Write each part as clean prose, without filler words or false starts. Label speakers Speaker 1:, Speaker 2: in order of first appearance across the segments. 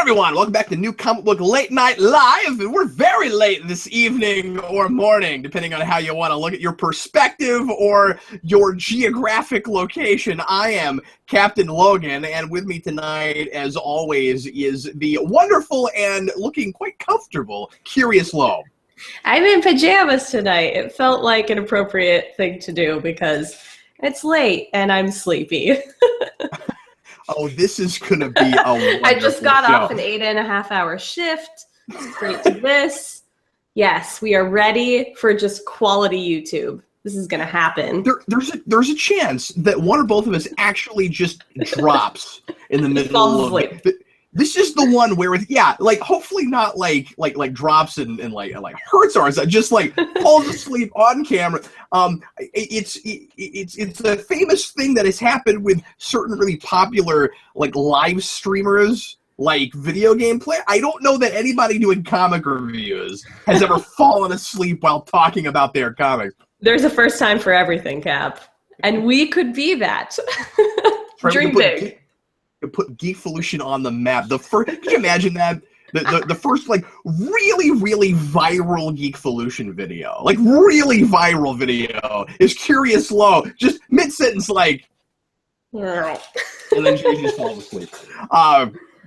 Speaker 1: everyone, welcome back to New Comic Book Late Night Live. We're very late this evening or morning, depending on how you want to look at your perspective or your geographic location. I am Captain Logan, and with me tonight, as always, is the wonderful and looking quite comfortable Curious Lo.
Speaker 2: I'm in pajamas tonight. It felt like an appropriate thing to do because it's late and I'm sleepy.
Speaker 1: Oh, this is going to be a wonderful
Speaker 2: I just got
Speaker 1: show.
Speaker 2: off an 8.5-hour shift. Straight to this. Yes, we are ready for just quality YouTube. This is going to happen.
Speaker 1: There's a chance that one or both of us actually just drops in the middle
Speaker 2: falls
Speaker 1: of
Speaker 2: asleep.
Speaker 1: it. This is the one where, like hopefully not like drops and like hurts ours. Just like falls asleep on camera. It's a famous thing that has happened with certain really popular like live streamers, like video game play. I don't know that anybody doing comic reviews has ever fallen asleep while talking about their comics.
Speaker 2: There's a first time for everything, Cap, and we could be that. Dream big.
Speaker 1: Put Geekvolution on the map. Could you imagine that? The first like really viral Geekvolution video, like really viral video, is Curious Lo, just mid sentence like, and then she just falls asleep.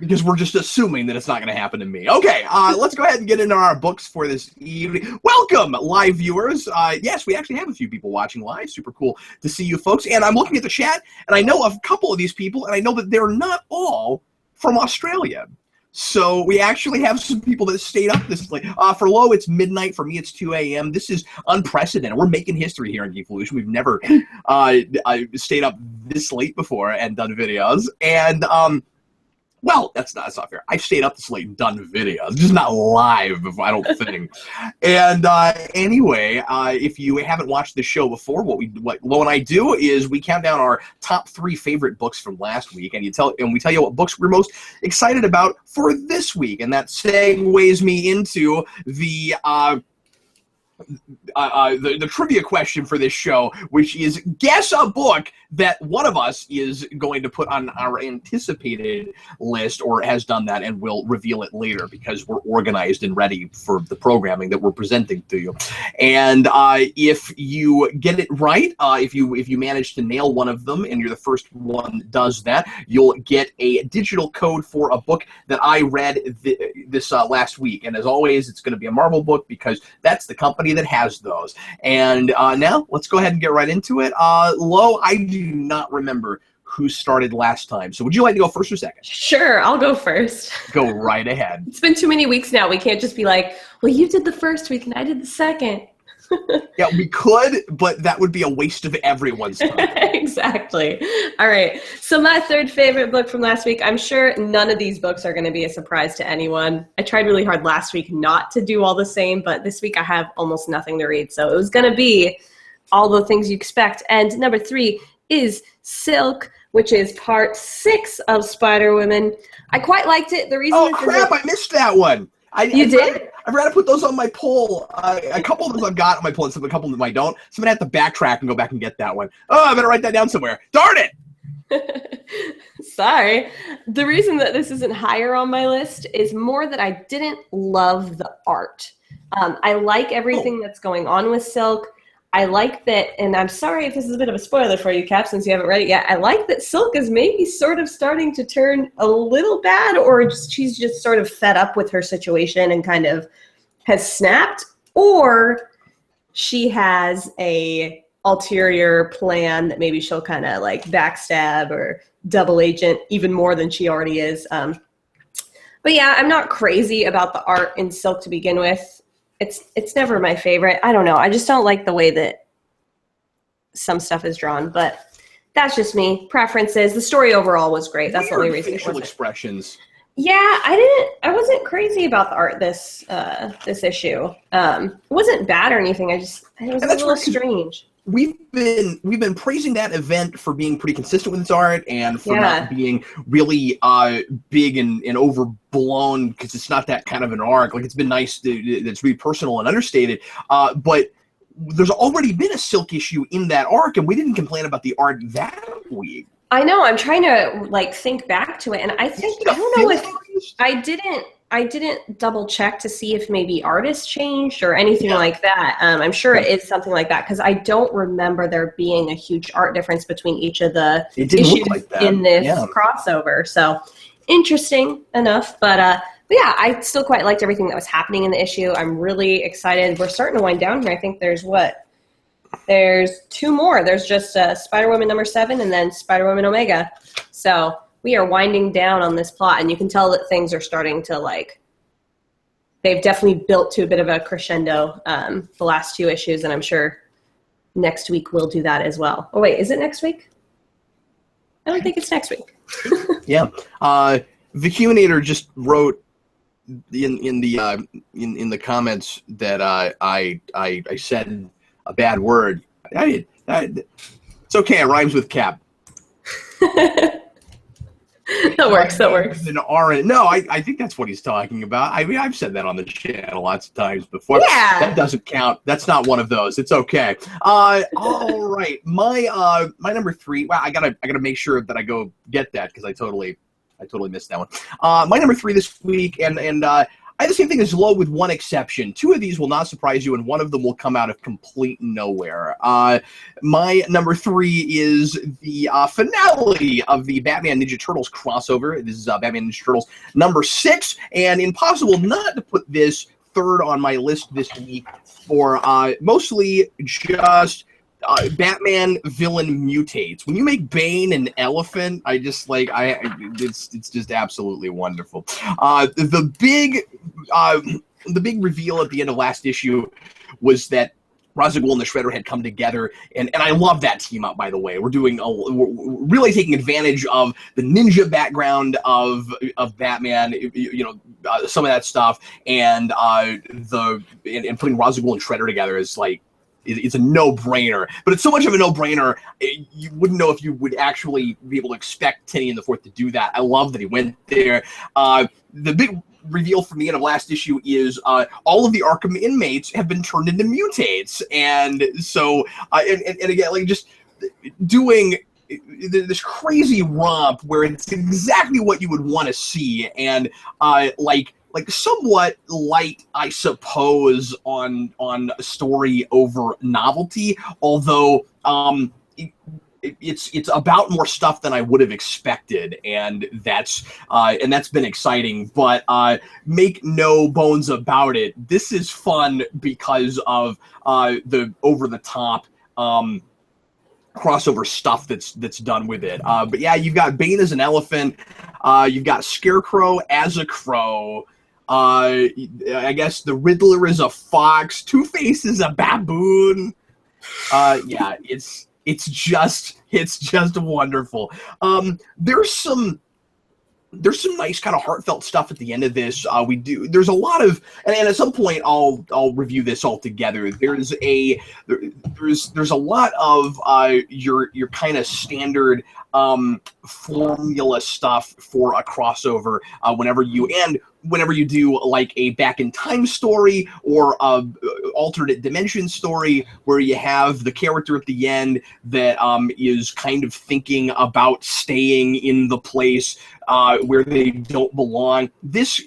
Speaker 1: Because we're just assuming that it's not going to happen to me. Okay, let's go ahead and get into our books for this evening. Welcome, live viewers. Yes, we actually have a few people watching live. Super cool to see you folks. And I'm looking at the chat, and I know a couple of these people, and I know that they're not all from Australia. So we actually have some people that stayed up this late. For Lo, it's midnight. For me, it's 2 a.m. This is unprecedented. We're making history here in Geekvolution. We've never stayed up this late before and done videos. And well, that's not fair. I've stayed up this late and done videos, just not live, I don't think. And anyway, if you haven't watched the show before, what Lo and I do is we count down our top 3 favorite books from last week, and we tell you what books we're most excited about for this week, and that segues me into the trivia question for this show, which is guess a book that one of us is going to put on our anticipated list, or has done that, and we'll reveal it later because we're organized and ready for the programming that we're presenting to you. And if you get it right, if you manage to nail one of them and you're the first one that does that, you'll get a digital code for a book that I read this last week. And as always, it's going to be a Marvel book because that's the company that has those. And now let's go ahead and get right into it. Lo, I do not remember who started last time, so would you like to go first or second?
Speaker 2: Sure, I'll go first.
Speaker 1: Go right ahead.
Speaker 2: It's been too many weeks now. We can't just be like, well, you did the first week and I did the second.
Speaker 1: Yeah, we could, but that would be a waste of everyone's time.
Speaker 2: Exactly. All right. So my third favorite book from last week, I'm sure none of these books are going to be a surprise to anyone. I tried really hard last week not to do all the same, but this week I have almost nothing to read. So it was going to be all the things you expect. And number 3 is Silk, which is part 6 of Spider-Woman. I quite liked it. The reason
Speaker 1: Oh, crap, I missed that one.
Speaker 2: You did?
Speaker 1: I forgot to put those on my poll. A couple of them I've got on my poll, and a couple of them I don't. So I'm going to have to backtrack and go back and get that one. Oh, I better write that down somewhere. Darn it!
Speaker 2: Sorry. The reason that this isn't higher on my list is more that I didn't love the art. I like everything that's going on with Silk. I like that, and I'm sorry if this is a bit of a spoiler for you, Cap, since you haven't read it yet. I like that Silk is maybe sort of starting to turn a little bad, or she's just sort of fed up with her situation and kind of has snapped, or she has a ulterior plan that maybe she'll kind of like backstab or double agent even more than she already is. But yeah, I'm not crazy about the art in Silk to begin with. It's never my favorite. I don't know. I just don't like the way that some stuff is drawn, but that's just me. Preferences. The story overall was great. That's the only reason.
Speaker 1: Facial expressions.
Speaker 2: Yeah, I wasn't crazy about the art this issue. It wasn't bad or anything. It was a little strange.
Speaker 1: We've been praising that event for being pretty consistent with its art and for not being really big and overblown, because it's not that kind of an arc. Like, it's been nice it's really personal and understated, but there's already been a Silk issue in that arc, and we didn't complain about the art that week.
Speaker 2: I know. I'm trying to like think back to it, and I think I don't know if I didn't double check to see if maybe artists changed or anything like that. I'm sure it is something like that because I don't remember there being a huge art difference between each of the issues in this crossover. So interesting enough, but yeah, I still quite liked everything that was happening in the issue. I'm really excited. We're starting to wind down here. I think there's two more. There's just Spider-Woman #7 and then Spider-Woman Omega. So we are winding down on this plot, and you can tell that things are starting to they've definitely built to a bit of a crescendo the last 2 issues, and I'm sure next week we'll do that as well. Oh wait, is it next week? I don't think it's next week.
Speaker 1: Yeah. The Huminator just wrote in the comments that I said a bad word. It's okay. It rhymes with cap.
Speaker 2: That works.
Speaker 1: An R. No, I think that's what he's talking about. I mean, I've said that on the channel lots of times before.
Speaker 2: Yeah.
Speaker 1: That doesn't count. That's not one of those. It's okay. All right. My number 3. Wow, I gotta make sure that I go get that because I totally missed that one. My number 3 this week, and I have the same thing as Low with one exception. 2 of these will not surprise you, and one of them will come out of complete nowhere. My number 3 is the finale of the Batman Ninja Turtles crossover. This is Batman Ninja Turtles number 6, and impossible not to put this third on my list this week for mostly just Batman villain mutates. When you make Bane an elephant, it's just absolutely wonderful. The big reveal at the end of last issue was that Ra's al Ghul and the Shredder had come together, and I love that team up. By the way, we're really taking advantage of the ninja background of Batman, some of that stuff, and putting Ra's al Ghul and Shredder together is it's a no-brainer, but it's so much of a no-brainer, you wouldn't know if you would actually be able to expect Tinian the Fourth to do that. I love that he went there. The big reveal for me in the last issue is all of the Arkham inmates have been turned into mutates, and so and again, just doing this crazy romp where it's exactly what you would want to see, and somewhat light, I suppose, on a story over novelty, although it's about more stuff than I would have expected, and that's been exciting. But make no bones about it, this is fun because of the over the top crossover stuff that's done with it. But yeah, you've got Bane as an elephant, you've got Scarecrow as a crow. I guess the Riddler is a fox. Two-Face is a baboon. Yeah, it's just wonderful. There's some nice kind of heartfelt stuff at the end of this. There's a lot of, and at some point I'll review this all together. There's a lot of your kind of standard formula stuff for a crossover whenever you do like a back in time story or a alternate dimension story where you have the character at the end that is kind of thinking about staying in the place where they don't belong. This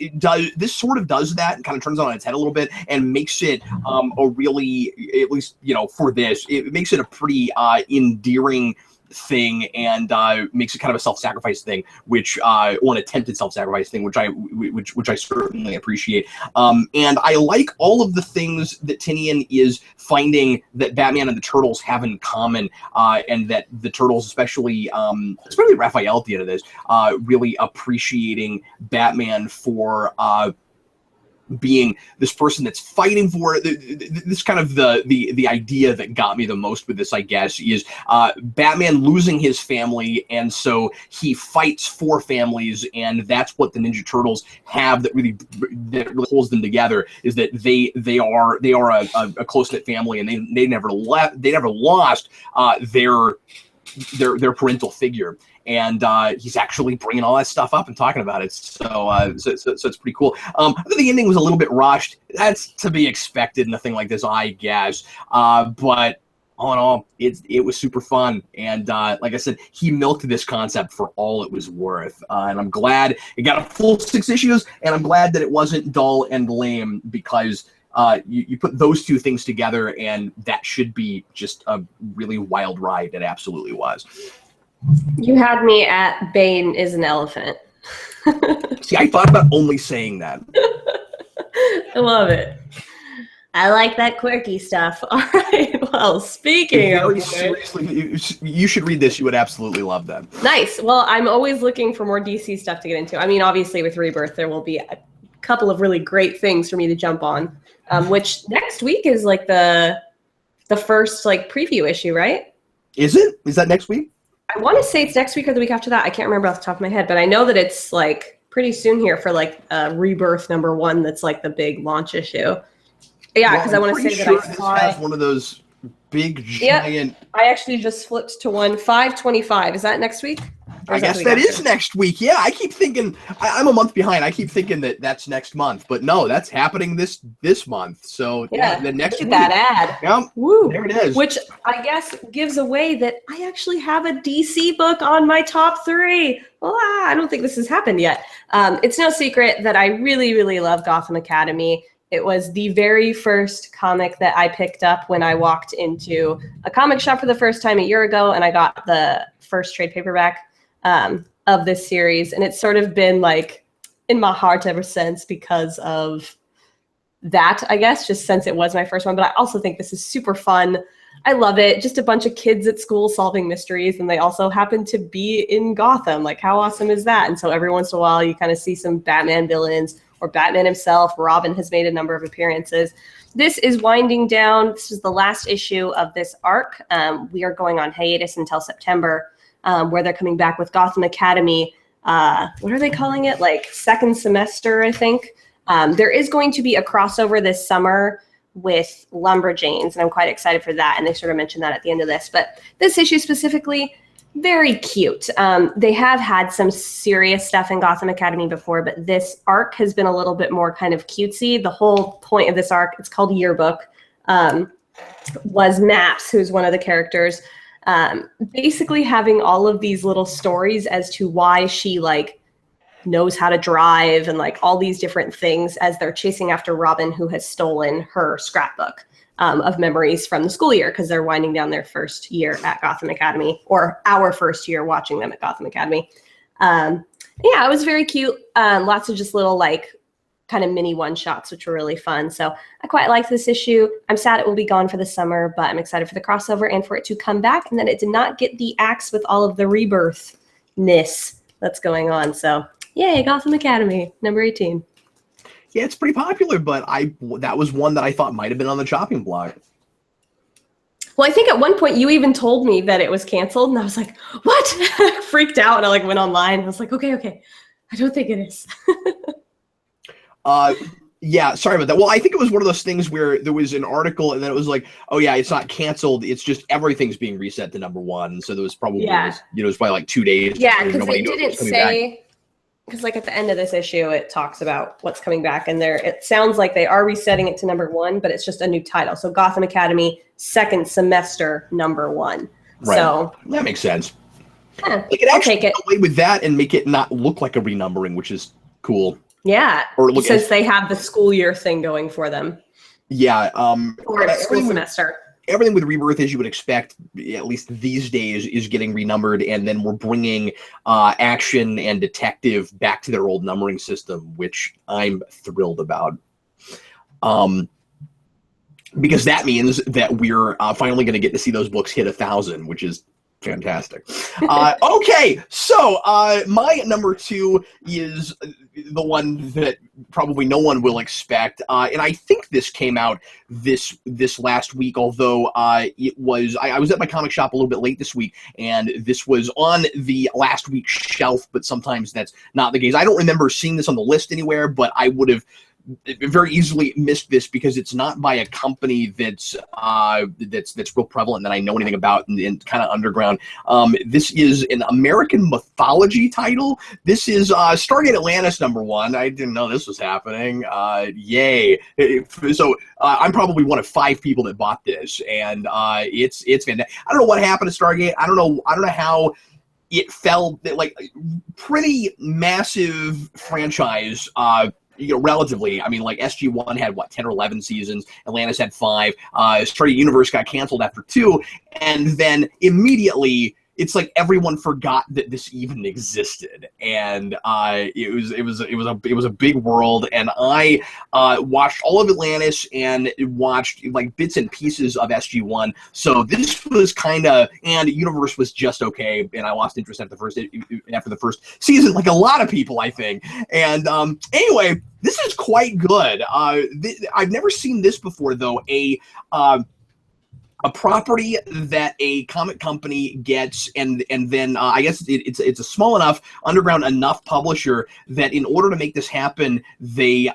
Speaker 1: sort of does that and kind of turns it on its head a little bit and makes it a really, at least for this, it makes it a pretty endearing thing, and makes it kind of a self-sacrifice thing, or an attempted self-sacrifice thing, which I certainly appreciate. And I like all of the things that Tinian is finding that Batman and the Turtles have in common, and that the Turtles, especially Raphael at the end of this, really appreciating Batman for being this person that's fighting for this kind of the idea that got me the most with this, I guess, is Batman losing his family, and so he fights for families, and that's what the Ninja Turtles have that really holds them together, is that they are a close-knit family, and they never lost their parental figure. And he's actually bringing all that stuff up and talking about it, so it's pretty cool. I think the ending was a little bit rushed. That's to be expected in a thing like this, I guess. But All in all, it was super fun, and like I said, he milked this concept for all it was worth, and I'm glad it got a full 6 issues, and I'm glad that it wasn't dull and lame, because you put those two things together, and that should be just a really wild ride. It absolutely was.
Speaker 2: You had me at Bane is an elephant.
Speaker 1: See, I thought about only saying that.
Speaker 2: I love it. I like that quirky stuff. All right. Well, speaking
Speaker 1: Very
Speaker 2: of
Speaker 1: seriously, you should read this. You would absolutely love that.
Speaker 2: Nice. Well, I'm always looking for more DC stuff to get into. I mean, obviously with Rebirth, there will be a couple of really great things for me to jump on, which next week is like the first like preview issue, right?
Speaker 1: Is it? Is that next week?
Speaker 2: I want to say it's next week or the week after that. I can't remember off the top of my head, but I know that it's like pretty soon here for like Rebirth #1. That's like the big launch issue. Yeah, because I want to say that I saw
Speaker 1: has one of those big giant.
Speaker 2: Yep. I actually just flipped to 5/25. Is that next week?
Speaker 1: I guess that is next week. Yeah, I keep thinking I'm a month behind. I keep thinking that that's next month, but no, that's happening this month. So yeah, the next week.
Speaker 2: That ad.
Speaker 1: Yeah,
Speaker 2: woo,
Speaker 1: there it is.
Speaker 2: Which I guess gives away that I actually have a DC book on my top 3. Well, I don't think this has happened yet. It's no secret that I really, really love Gotham Academy. It was the very first comic that I picked up when I walked into a comic shop for the first time a year ago, and I got the first trade paperback of this series. And it's sort of been like in my heart ever since because of that, I guess, just since it was my first one. But I also think this is super fun. I love it. Just a bunch of kids at school solving mysteries, and they also happen to be in Gotham. Like, how awesome is that? And so every once in a while, you kind of see some Batman villains or Batman himself. Robin has made a number of appearances. This is winding down. This is the last issue of this arc. We are going on hiatus until September, where they're coming back with Gotham Academy. What are they calling it? Like second semester, I think. There is going to be a crossover this summer with Lumberjanes, and I'm quite excited for that. And they sort of mentioned that at the end of this. But this issue specifically, very cute. They have had some serious stuff in Gotham Academy before, but this arc has been a little bit more kind of cutesy. The whole point of this arc, it's called Yearbook, was Maps, who's one of the characters, basically having all of these little stories as to why she like knows how to drive and like all these different things as they're chasing after Robin, who has stolen her scrapbook of memories from the school year, because they're winding down their first year at Gotham Academy, or our first year watching them at Gotham Academy. Yeah, it was very cute. Lots of just little like kind of mini one-shots, which were really fun. So I quite like this issue. I'm sad it will be gone for the summer, but I'm excited for the crossover and for it to come back, and that it did not get the axe with all of the rebirth-ness that's going on. So yay, Gotham Academy, number 18.
Speaker 1: Yeah, it's pretty popular, but that was one that I thought might have been on the chopping block.
Speaker 2: Well, I think at one point you even told me that it was canceled, and I was like, what? I freaked out, and I like went online. I was like, okay, I don't think it is.
Speaker 1: Yeah, sorry about that. Well, I think it was one of those things where there was an article, and then it was like, oh yeah, it's not canceled. It's just everything's being reset to number 1. So there was probably, it was probably like 2 days.
Speaker 2: Yeah, because it didn't say. Because like at the end of this issue, it talks about what's coming back, and it sounds like they are resetting it to number 1, but it's just a new title. So Gotham Academy, second semester, number 1.
Speaker 1: Right.
Speaker 2: So
Speaker 1: that makes sense.
Speaker 2: Yeah,
Speaker 1: They could actually
Speaker 2: take it
Speaker 1: get away with that and make it not look like a renumbering, which is cool.
Speaker 2: Yeah, since they have the school year thing going for them.
Speaker 1: Yeah.
Speaker 2: Or school semester.
Speaker 1: Everything with Rebirth, as you would expect, at least these days, is getting renumbered, and then we're bringing action and detective back to their old numbering system, which I'm thrilled about. Because that means that we're finally going to get to see those books hit 1,000, which is fantastic. Okay, so my number 2 is the one that probably no one will expect, and I think this came out this last week, although it was I was at my comic shop a little bit late this week, and this was on the last week's shelf, but sometimes that's not the case. I don't remember seeing this on the list anywhere, but I would have very easily missed this because it's not by a company that's real prevalent that I know anything about and kind of underground. This is an American mythology title. This is Stargate Atlantis #1. I didn't know this was happening. Yay! So I'm probably one of 5 people that bought this, and it's fantastic. I don't know what happened to Stargate. I don't know how it fell. Like, pretty massive franchise. Relatively, I mean, like SG-1 had 10 or 11 seasons. Atlantis had 5. Stargate Universe got canceled after 2, and then immediately it's like everyone forgot that this even existed, and it was a big world. And I watched all of Atlantis and watched like bits and pieces of SG-1. So this was kind of, and Universe was just okay, and I lost interest after the first season, like a lot of people, I think. And anyway, this is quite good. I've never seen this before, though. A property that a comic company gets, and then I guess it's a small enough, underground enough publisher that in order to make this happen, they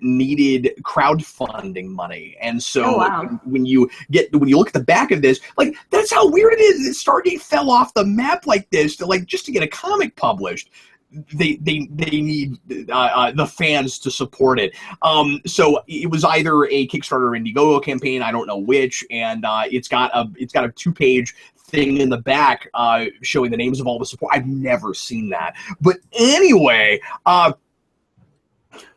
Speaker 1: needed crowdfunding money. And so when you look at the back of this, like, that's how weird it is that Stargate fell off the map like this, just to get a comic published. They need the fans to support it. So it was either a Kickstarter or Indiegogo campaign, I don't know which, and it's got a 2-page thing in the back showing the names of all the support. I've never seen that. But anyway,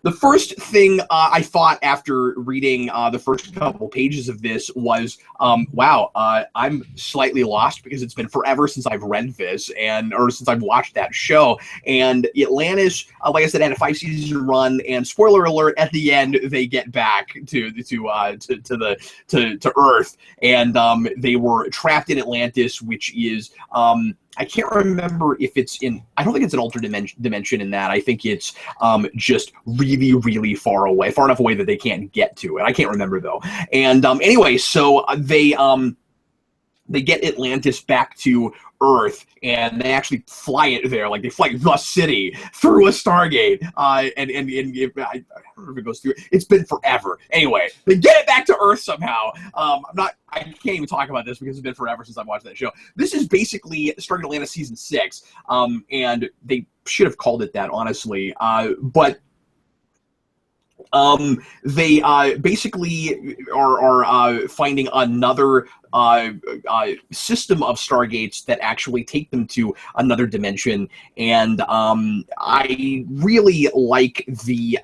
Speaker 1: the first thing I thought after reading the first couple pages of this was, wow, I'm slightly lost because it's been forever since I've read this or since I've watched that show. And Atlantis, like I said, had a 5-season run, and spoiler alert, at the end they get back to Earth, and they were trapped in Atlantis, which is I can't remember if it's I don't think it's an alternate dimension in that. I think it's just really, really far enough away that they can't get to it. I can't remember, though. And anyway, so they get Atlantis back to Earth, and they actually fly it there. Like, they fly the city through a Stargate, and I don't know if it goes through. It's been forever. Anyway, they get it back to Earth somehow. I can't even talk about this because it's been forever since I've watched that show. This is basically Stargate Atlantis season 6, and they should have called it that, honestly. But they basically are finding another system of Stargates that actually take them to another dimension, and I really like the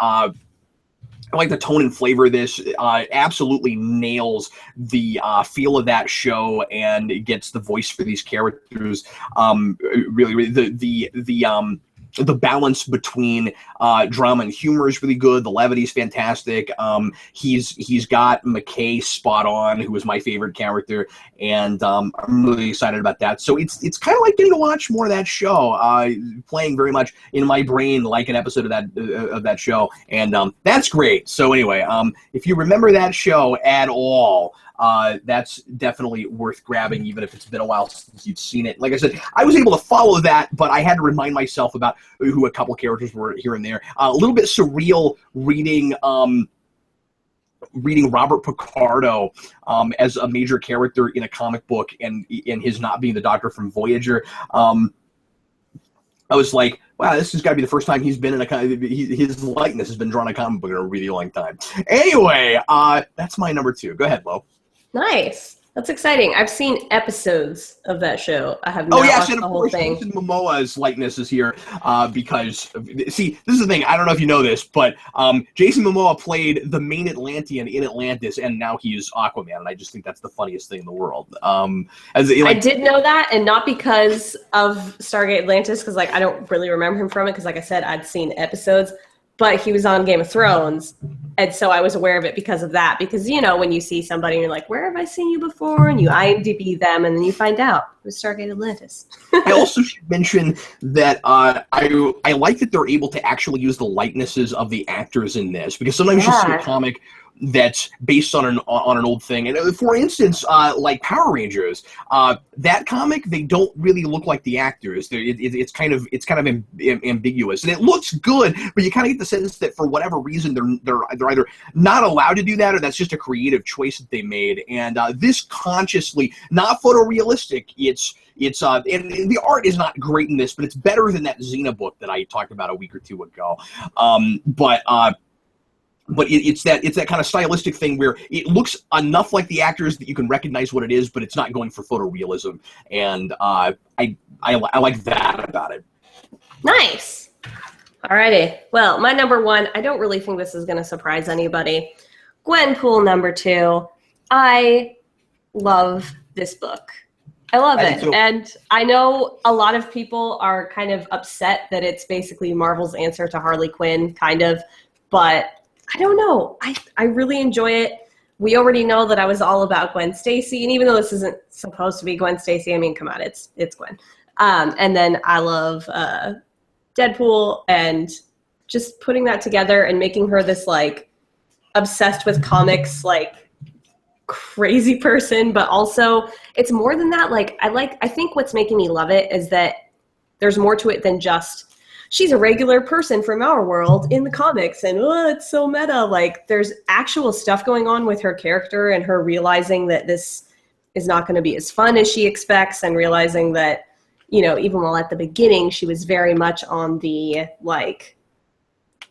Speaker 1: tone and flavor of this. Absolutely nails the feel of that show, and it gets the voice for these characters. Really, the balance between drama and humor is really good. The levity is fantastic. He's got McKay spot on, who is my favorite character, and I'm really excited about that. So it's kind of like getting to watch more of that show, playing very much in my brain like an episode of that show, and that's great. So anyway, if you remember that show at all, that's definitely worth grabbing, even if it's been a while since you've seen it. Like I said, I was able to follow that, but I had to remind myself about who a couple characters were here and there. A little bit surreal reading Robert Picardo as a major character in a comic book, and his not being the Doctor from Voyager. I was like, wow, this has got to be the first time he's been in his likeness has been drawn in a comic book in a really long time. Anyway, that's my number 2. Go ahead, Lo.
Speaker 2: Nice. That's exciting. I've seen episodes of that show. I have not watched the whole thing.
Speaker 1: Jason Momoa's likeness is here because, see, this is the thing. I don't know if you know this, but Jason Momoa played the main Atlantean in Atlantis, and now he's Aquaman, and I just think that's the funniest thing in the world. I
Speaker 2: did know that, and not because of Stargate Atlantis, because I don't really remember him from it, because like I said, I'd seen episodes. But he was on Game of Thrones, and so I was aware of it because of that. Because, when you see somebody and you're like, where have I seen you before? And you IMDb them, and then you find out it was Stargate Atlantis.
Speaker 1: I also should mention that I like that they're able to actually use the likenesses of the actors in this. Because sometimes you see a comic that's based on an old thing. And for instance, like Power Rangers, that comic, they don't really look like the actors. It's kind of ambiguous, and it looks good, but you kind of get the sense that for whatever reason they're either not allowed to do that, or that's just a creative choice that they made. And this consciously not photorealistic. It's and the art is not great in this, but it's better than that Xena book that I talked about a week or two ago. But it's that kind of stylistic thing where it looks enough like the actors that you can recognize what it is, but it's not going for photorealism, and I like that about it.
Speaker 2: Nice. Alrighty. Well, my number one, I don't really think this is going to surprise anybody. Gwenpool number 2. I love this book. I love it. And I know a lot of people are kind of upset that it's basically Marvel's answer to Harley Quinn, kind of, but I don't know. I really enjoy it. We already know that I was all about Gwen Stacy, and even though this isn't supposed to be Gwen Stacy, I mean, come on, it's Gwen. And then I love Deadpool, and just putting that together and making her this like obsessed with comics, like crazy person, but also it's more than that. Like I think what's making me love it is that there's more to it than just she's a regular person from our world in the comics, and it's so meta. Like there's actual stuff going on with her character and her realizing that this is not going to be as fun as she expects, and realizing that, you know, even while at the beginning she was very much on the like,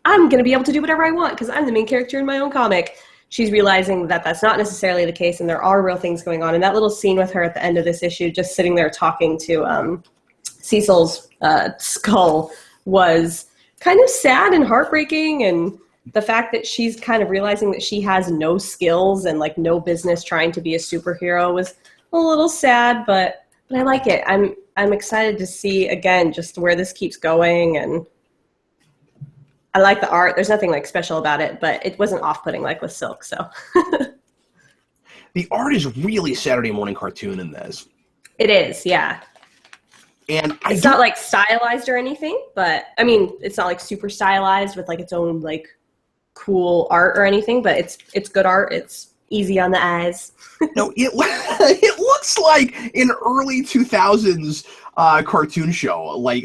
Speaker 2: I'm going to be able to do whatever I want because I'm the main character in my own comic. She's realizing that that's not necessarily the case, and there are real things going on. And that little scene with her at the end of this issue, just sitting there talking to Cecil's skull, was kind of sad and heartbreaking. And the fact that she's kind of realizing that she has no skills and like no business trying to be a superhero was a little sad, but I like it. I'm excited to see again just where this keeps going, and I like the art. There's nothing like special about it, but it wasn't off-putting like with Silk. So
Speaker 1: the art is really Saturday morning cartoon in this.
Speaker 2: It is, yeah.
Speaker 1: And
Speaker 2: it's not like stylized or anything, but I mean, it's not like super stylized with like its own like cool art or anything, but it's good art. It's easy on the eyes.
Speaker 1: No, it looks like an early 2000s cartoon show, like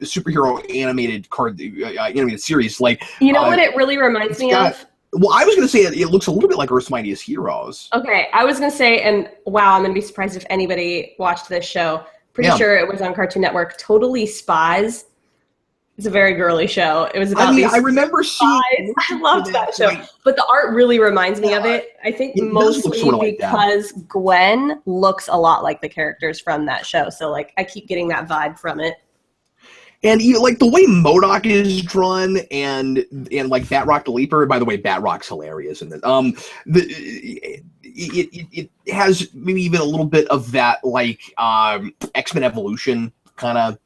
Speaker 1: superhero animated animated series. Like,
Speaker 2: you know what it really reminds me of?
Speaker 1: Well, I was going to say it looks a little bit like Earth's Mightiest Heroes.
Speaker 2: Okay, I was going to say, and wow, I'm going to be surprised if anybody watched this show. Pretty sure it was on Cartoon Network. Totally Spies. It's a very girly show. It was about
Speaker 1: I remember seeing.
Speaker 2: I loved that show. But the art really reminds me of it. I think mostly because Gwen looks a lot like the characters from that show. So like I keep getting that vibe from it.
Speaker 1: And like the way MODOK is drawn, and like Batroc the Leaper. By the way, Batroc's hilarious in it. It has maybe even a little bit of that like X-Men Evolution kind of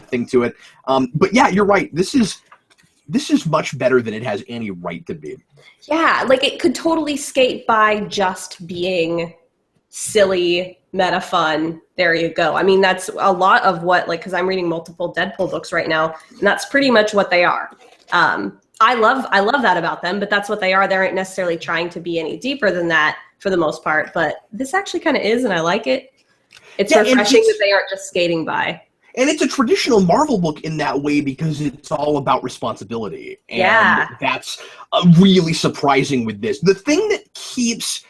Speaker 1: thing to it. But yeah, you're right. This is much better than it has any right to be. Yeah,
Speaker 2: like it could totally skate by just being silly, meta fun. There you go. I mean, that's a lot of what, like, because I'm reading multiple Deadpool books right now, and that's pretty much what they are. I love that about them, but that's what they are. They aren't necessarily trying to be any deeper than that for the most part, but this actually kind of is, and I like it. It's refreshing that they aren't just skating by.
Speaker 1: And it's a traditional Marvel book in that way because it's all about responsibility. And that's really surprising with this. The thing that keeps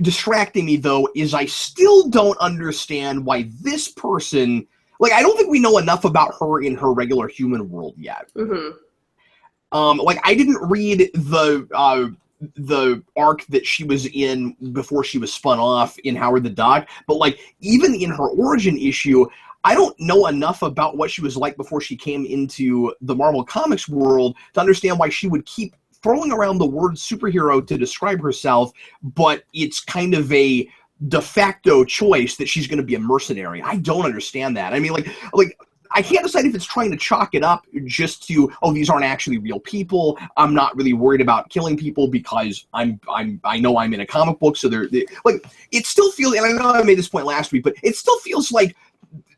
Speaker 1: distracting me, though, is I still don't understand why this person... Like, I don't think we know enough about her in her regular human world yet. Mm-hmm. Like, I didn't read the arc that she was in before she was spun off in Howard the Duck, but like even in her origin issue, I don't know enough about what she was like before she came into the Marvel Comics world to understand why she would keep throwing around the word superhero to describe herself, but it's kind of a de facto choice that she's going to be a mercenary. I don't understand that. I mean, like I can't decide if it's trying to chalk it up just to, oh, these aren't actually real people. I'm not really worried about killing people because I know I'm in a comic book, so they're like, it still feels, and I know I made this point last week, but it still feels like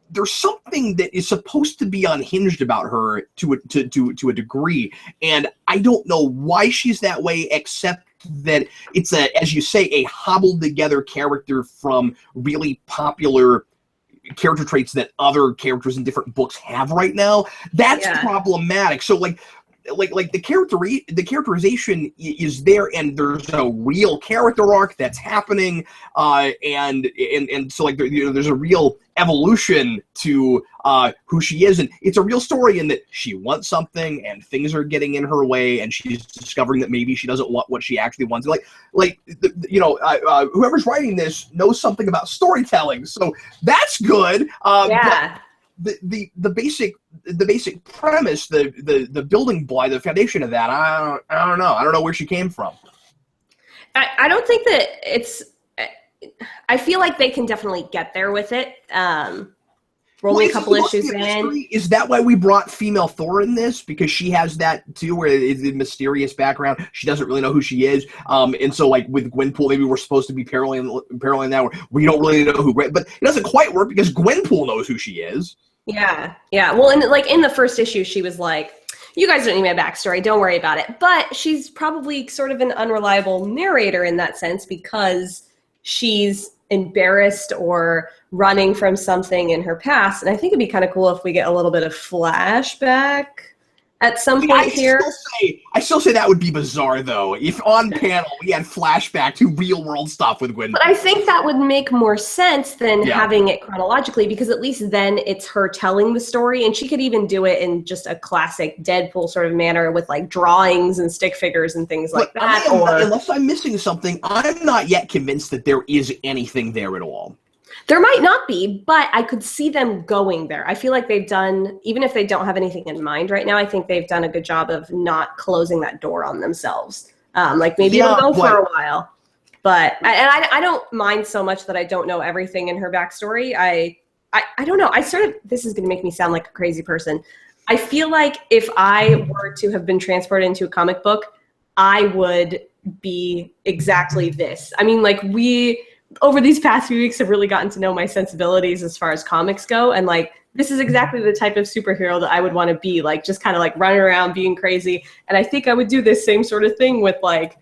Speaker 1: there's something that is supposed to be unhinged about her to a degree, and I don't know why she's that way, except that it's as you say, a hobbled together character from really popular character traits that other characters in different books have right now. That's problematic. So like the characterization is there, and there's a real character arc that's happening, and so like there's a real evolution to who she is, and it's a real story in that she wants something and things are getting in her way, and she's discovering that maybe she doesn't want what she actually wants. Whoever's writing this knows something about storytelling, so that's good. But the basic premise, the building block, the foundation of that, I don't know. I don't know where she came from.
Speaker 2: I don't think that it's. I feel like they can definitely get there with it. We're only a couple issues in.
Speaker 1: Is that why we brought female Thor in this? Because she has that too, where it's a mysterious background. She doesn't really know who she is. And so like with Gwenpool, maybe we're supposed to be paralleling that, where we don't really know who, but it doesn't quite work because Gwenpool knows who she is.
Speaker 2: Yeah. Well, in the first issue, she was like, you guys don't need my backstory. Don't worry about it. But she's probably sort of an unreliable narrator in that sense, because she's embarrassed or running from something in her past. And I think it'd be kind of cool if we get a little bit of flashback at some point here.
Speaker 1: I still say that would be bizarre, though, if on panel we had flashback to real-world stuff with Gwen.
Speaker 2: But I think that would make more sense than having it chronologically, because at least then it's her telling the story, and she could even do it in just a classic Deadpool sort of manner with, like, drawings and stick figures and things like that.
Speaker 1: Unless I'm missing something, I'm not yet convinced that there is anything there at all.
Speaker 2: There might not be, but I could see them going there. I feel like they've done, even if they don't have anything in mind right now, I think they've done a good job of not closing that door on themselves. Like maybe it'll go for a while, but I don't mind so much that I don't know everything in her backstory. I don't know. This is going to make me sound like a crazy person. I feel like if I were to have been transported into a comic book, I would be exactly this. I mean, like over these past few weeks have really gotten to know my sensibilities as far as comics go. And like, this is exactly the type of superhero that I would want to be, like, just kind of like running around being crazy. And I think I would do this same sort of thing with like,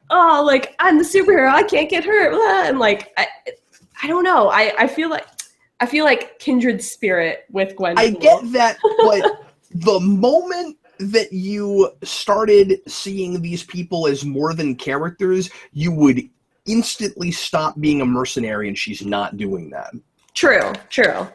Speaker 2: oh, like I'm the superhero, I can't get hurt. And like, I don't know. I feel like kindred spirit with Gwenpool.
Speaker 1: I get that, but the moment that you started seeing these people as more than characters, you would instantly stop being a mercenary, and she's not doing that.
Speaker 2: True.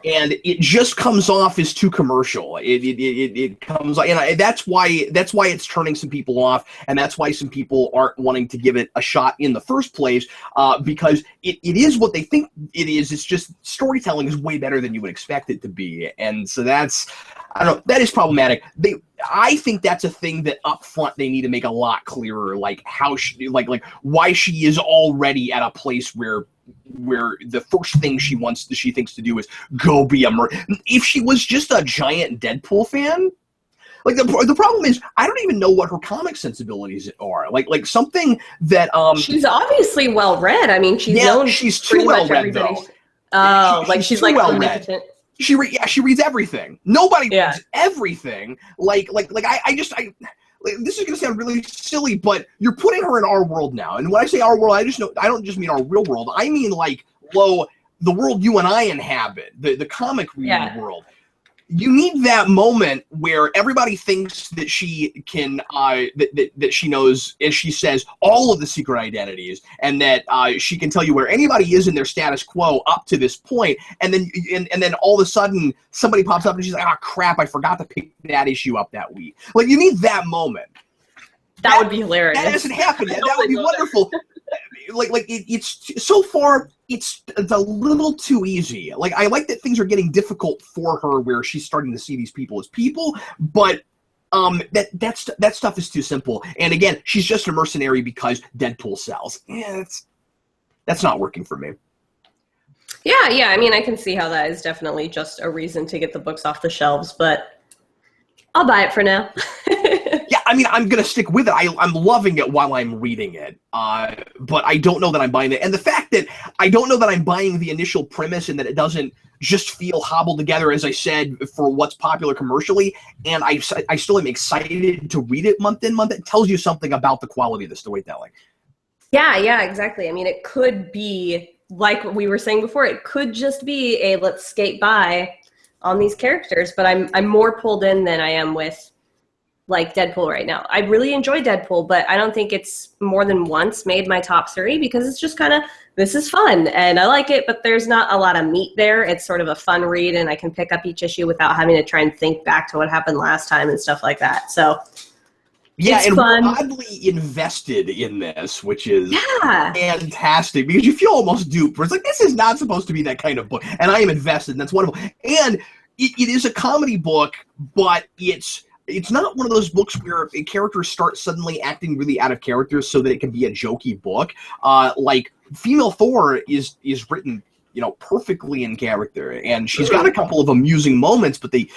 Speaker 1: And it just comes off as too commercial. It comes, and that's why it's turning some people off, and that's why some people aren't wanting to give it a shot in the first place, because it is what they think it is. It's just storytelling is way better than you would expect it to be, and so that is problematic. I think that's a thing that up front they need to make a lot clearer, like how she, like why she is already at a place where the first thing she thinks to do is go be a if she was just a giant Deadpool fan, like the problem is I don't even know what her comic sensibilities are. Like something that
Speaker 2: she's obviously well read. I mean,
Speaker 1: she's too well read though.
Speaker 2: Oh, she's like omnipotent.
Speaker 1: She reads everything. Nobody reads everything. Like this is going to sound really silly, but you're putting her in our world now. And when I say our world, I don't just mean our real world. I mean like, the world you and I inhabit, the comic reading world. You need that moment where everybody thinks that she can, that she knows, as she says, all of the secret identities, and that she can tell you where anybody is in their status quo up to this point, and then all of a sudden somebody pops up and she's like, "Ah, crap! I forgot to pick that issue up that week." Like, you need that moment.
Speaker 2: That would be hilarious.
Speaker 1: That hasn't happened yet. That would be wonderful. It's so far, it's a little too easy. Like, I like that things are getting difficult for her, where she's starting to see these people as people, but that stuff is too simple. And again, she's just a mercenary because Deadpool sells. Yeah, that's not working for me.
Speaker 2: Yeah. I mean, I can see how that is definitely just a reason to get the books off the shelves, but I'll buy it for now.
Speaker 1: Yeah, I mean, I'm gonna stick with it. I'm loving it while I'm reading it, but I don't know that I'm buying it. And the fact that I don't know that I'm buying the initial premise and that it doesn't just feel hobbled together, as I said, for what's popular commercially, and I still am excited to read it month in, month out, it tells you something about the quality of the storytelling.
Speaker 2: Yeah, exactly. I mean, it could be, like we were saying before, it could just be a let's skate by on these characters, but I'm more pulled in than I am with like Deadpool right now. I really enjoy Deadpool, but I don't think it's more than once made my top 3 because it's just kind of, this is fun and I like it, but there's not a lot of meat there. It's sort of a fun read and I can pick up each issue without having to try and think back to what happened last time and stuff like that. So
Speaker 1: yeah,
Speaker 2: it's
Speaker 1: and
Speaker 2: fun.
Speaker 1: we're oddly invested in this, which is fantastic because you feel almost duped. Where it's like, this is not supposed to be that kind of book, and I am invested, and that's wonderful. And it is a comedy book, but it's not one of those books where a character starts suddenly acting really out of character so that it can be a jokey book. Like Female Thor is written, perfectly in character, and she's got a couple of amusing moments, but they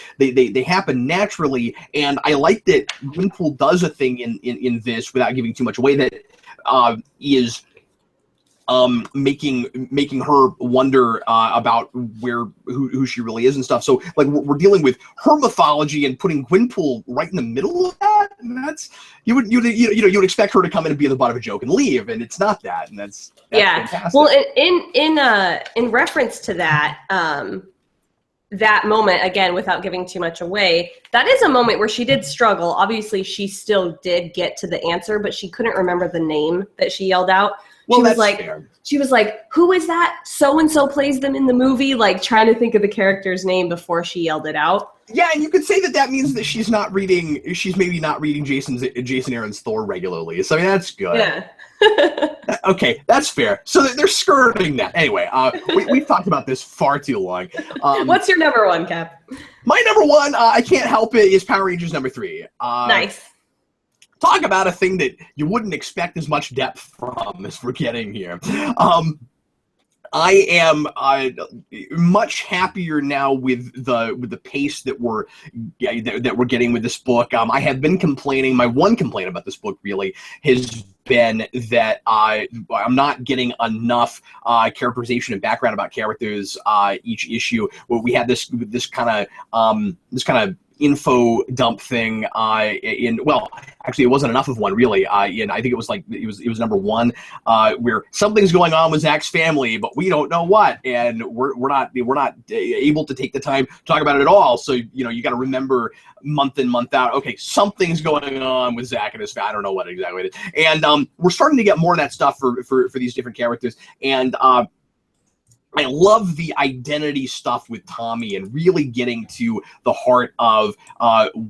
Speaker 1: happen naturally. And I like that Gwenpool does a thing in this without giving too much away that is making her wonder about who she really is and stuff. So like we're dealing with her mythology and putting Gwenpool right in the middle of that, and that's you would expect her to come in and be the butt of a joke and leave, and it's not that, and that's fantastic.
Speaker 2: Well, in reference to that that moment, again, without giving too much away, that is a moment where she did struggle. Obviously, she still did get to the answer, but she couldn't remember the name that she yelled out.
Speaker 1: Well,
Speaker 2: She was like, who is that? So-and-so plays them in the movie, like trying to think of the character's name before she yelled it out.
Speaker 1: Yeah, and you could say that means that she's maybe not reading Jason Aaron's Thor regularly. So I mean, that's good.
Speaker 2: Yeah.
Speaker 1: Okay, that's fair. So they're skirting that. Anyway, we've talked about this far too long.
Speaker 2: What's your number 1, Cap?
Speaker 1: My number 1, I can't help it, is Power Rangers number 3.
Speaker 2: Nice.
Speaker 1: Talk about a thing that you wouldn't expect as much depth from as we're getting here. I am much happier now with the pace that we're getting with this book. I have been complaining. My one complaint about this book really has been that I'm not getting enough characterization and background about characters each issue. Where we had this kind of info dump thing actually it wasn't enough of one really, and I think it was number 1 where something's going on with Zach's family, but we don't know what, and we're not able to take the time to talk about it at all. So you got to remember month in, month out, okay, something's going on with Zach and his family. I don't know what exactly it is, and we're starting to get more of that stuff for these different characters, and I love the identity stuff with Tommy and really getting to the heart of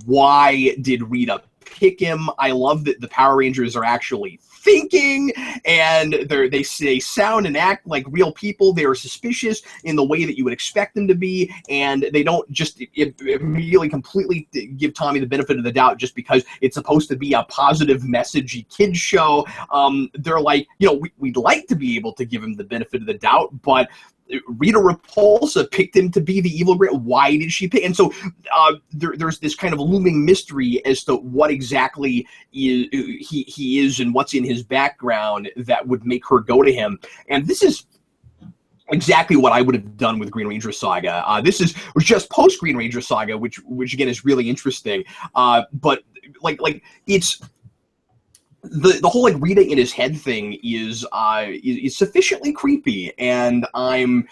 Speaker 1: why did Rita pick him. I love that the Power Rangers are actually thinking, and they sound and act like real people. They are suspicious in the way that you would expect them to be, and they don't just immediately completely give Tommy the benefit of the doubt just because it's supposed to be a positive messagey kids show. They're like, we'd like to be able to give him the benefit of the doubt, but Rita Repulsa picked him to be the evil great. Why did she pick? And so there's this kind of looming mystery as to what exactly he is and what's in his background that would make her go to him. And this is exactly what I would have done with Green Ranger Saga. This was just post Green Ranger Saga, which again is really interesting. But like it's. The whole like Rita in his head thing is sufficiently creepy, and I'm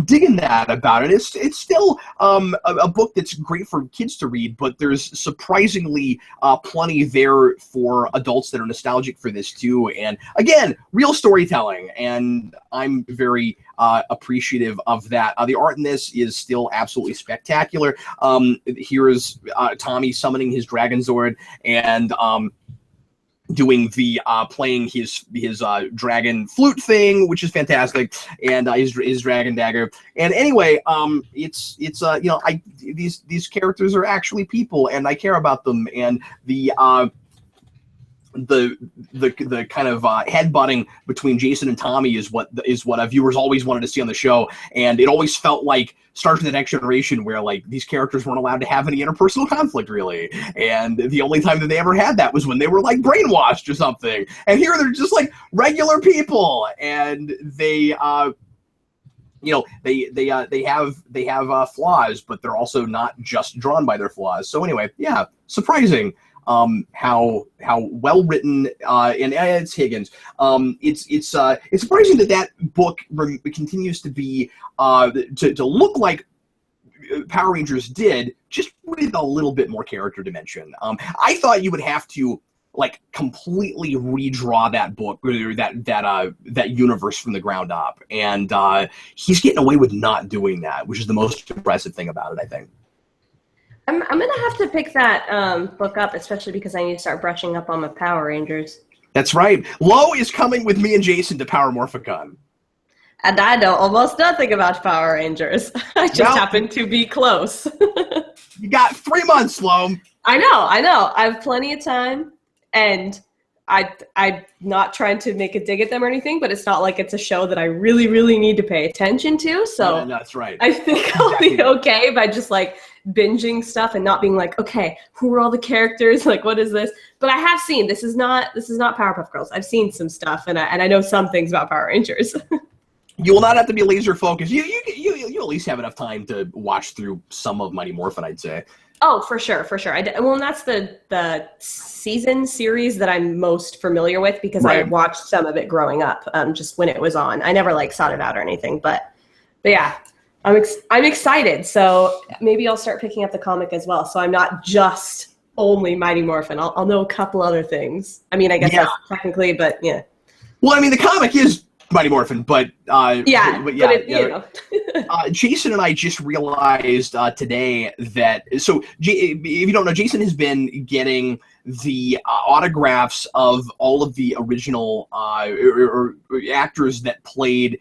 Speaker 1: digging that about it. It's still a book that's great for kids to read, but there's surprisingly plenty there for adults that are nostalgic for this too. And again, real storytelling, and I'm very appreciative of that. The art in this is still absolutely spectacular. Here's Tommy summoning his Dragon Zord and doing the playing his dragon flute thing, which is fantastic, and his dragon dagger. And anyway, these characters are actually people, and I care about them. And the the kind of headbutting between Jason and Tommy is what viewers always wanted to see on the show, and it always felt like Star Trek: The Next Generation, where like these characters weren't allowed to have any interpersonal conflict really, and the only time that they ever had that was when they were like brainwashed or something. And here they're just like regular people, and they they have flaws, but they're also not just drawn by their flaws. So anyway, yeah, surprising. How well written, and it's Higgins. It's surprising that book continues to be to look like Power Rangers did, just with a little bit more character dimension. I thought you would have to like completely redraw that book or that universe from the ground up, and he's getting away with not doing that, which is the most impressive thing about it, I think.
Speaker 2: I'm gonna have to pick that book up, especially because I need to start brushing up on my Power Rangers.
Speaker 1: That's right. Lo is coming with me and Jason to Power Morphicon.
Speaker 2: And I know almost nothing about Power Rangers. I just happen to be close.
Speaker 1: You got 3 months, Lo.
Speaker 2: I know. I have plenty of time, and I'm not trying to make a dig at them or anything, but it's not like it's a show that I really, really need to pay attention to. So
Speaker 1: yeah, that's right.
Speaker 2: I think I'll be okay by just like binging stuff and not being like, okay, who are all the characters? Like, what is this? But I have seen this is not Powerpuff Girls. I've seen some stuff, and I know some things about Power Rangers.
Speaker 1: You will not have to be laser focused. You at least have enough time to watch through some of Mighty Morphin, I'd say.
Speaker 2: Oh, for sure. Well, and that's the season series that I'm most familiar with because I watched some of it growing up, just when it was on. I never like sought it out or anything, but yeah, I'm excited. So maybe I'll start picking up the comic as well. So I'm not just only Mighty Morphin. I'll know a couple other things. I mean, I guess that's technically, but yeah.
Speaker 1: Well, I mean, the comic is Mighty Morphin, but Jason and I just realized today that, so if you don't know, Jason has been getting the autographs of all of the original or actors that played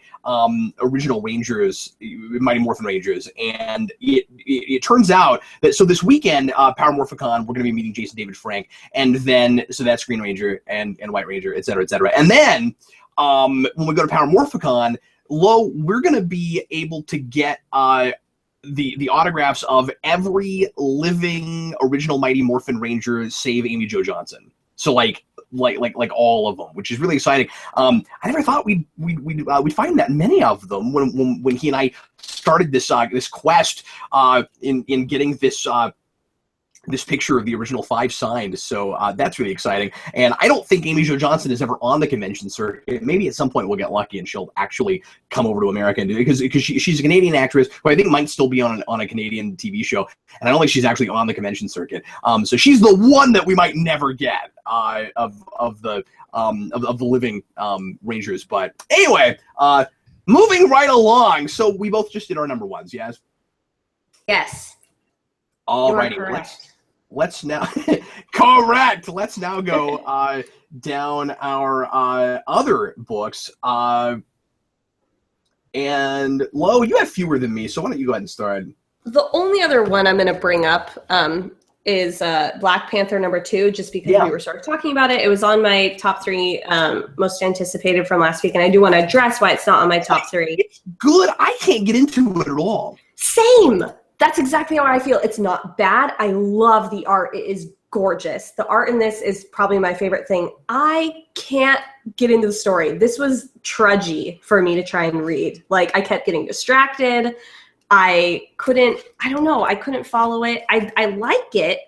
Speaker 1: original Rangers, Mighty Morphin Rangers, and it turns out that, so this weekend, Power Morphicon, we're going to be meeting Jason David Frank, and then, so that's Green Ranger and White Ranger, et cetera, and then when we go to Power Morphicon, Lo, we're going to be able to get the autographs of every living original Mighty Morphin Ranger save Amy Jo Johnson. So like all of them, which is really exciting. I never thought we'd find that many of them when he and I started this quest in getting this picture of the original 5 signed. So that's really exciting. And I don't think Amy Jo Johnson is ever on the convention circuit. Maybe at some point we'll get lucky and she'll actually come over to America and do it, because she's a Canadian actress who I think might still be on a Canadian TV show. And I don't think she's actually on the convention circuit. So she's the one that we might never get of the living Rangers. But anyway, moving right along. So we both just did our number ones, yes?
Speaker 2: Yes.
Speaker 1: Alrighty, let's now correct. Let's now go down our other books. And Lo, you have fewer than me, so why don't you go ahead and start?
Speaker 2: The only other one I'm going to bring up is Black Panther #2, just because we were sort of talking about it. It was on my top 3 most anticipated from last week, and I do want to address why it's not on my top 3.
Speaker 1: It's good. I can't get into it at all.
Speaker 2: Same. That's exactly how I feel. It's not bad. I love the art. It is gorgeous. The art in this is probably my favorite thing. I can't get into the story. This was trudgy for me to try and read. Like, I kept getting distracted. I couldn't follow it. I like it.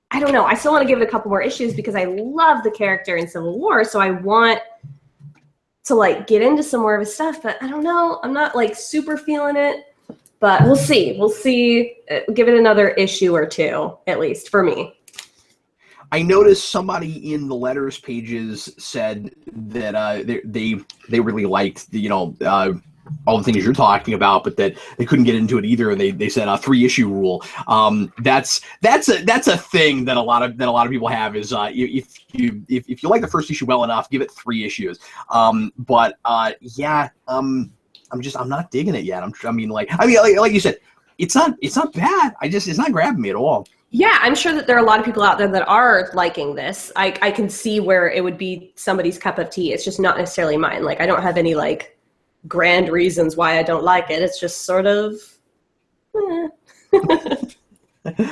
Speaker 2: I don't know. I still want to give it a couple more issues because I love the character in Civil War. So I want to like get into some more of his stuff, but I don't know. I'm not like super feeling it. But we'll see. Give it another issue or 2, at least, for me.
Speaker 1: I noticed somebody in the letters pages said that they really liked all the things you're talking about, but that they couldn't get into it either, and they said a 3-issue rule. That's a thing that a lot of people have is if you like the first issue well enough, give it 3 issues. I'm not digging it yet. Like you said, it's not bad. It's not grabbing me at all.
Speaker 2: Yeah, I'm sure that there are a lot of people out there that are liking this. I can see where it would be somebody's cup of tea. It's just not necessarily mine. Like, I don't have any, like, grand reasons why I don't like it. It's just sort of...
Speaker 1: Okay,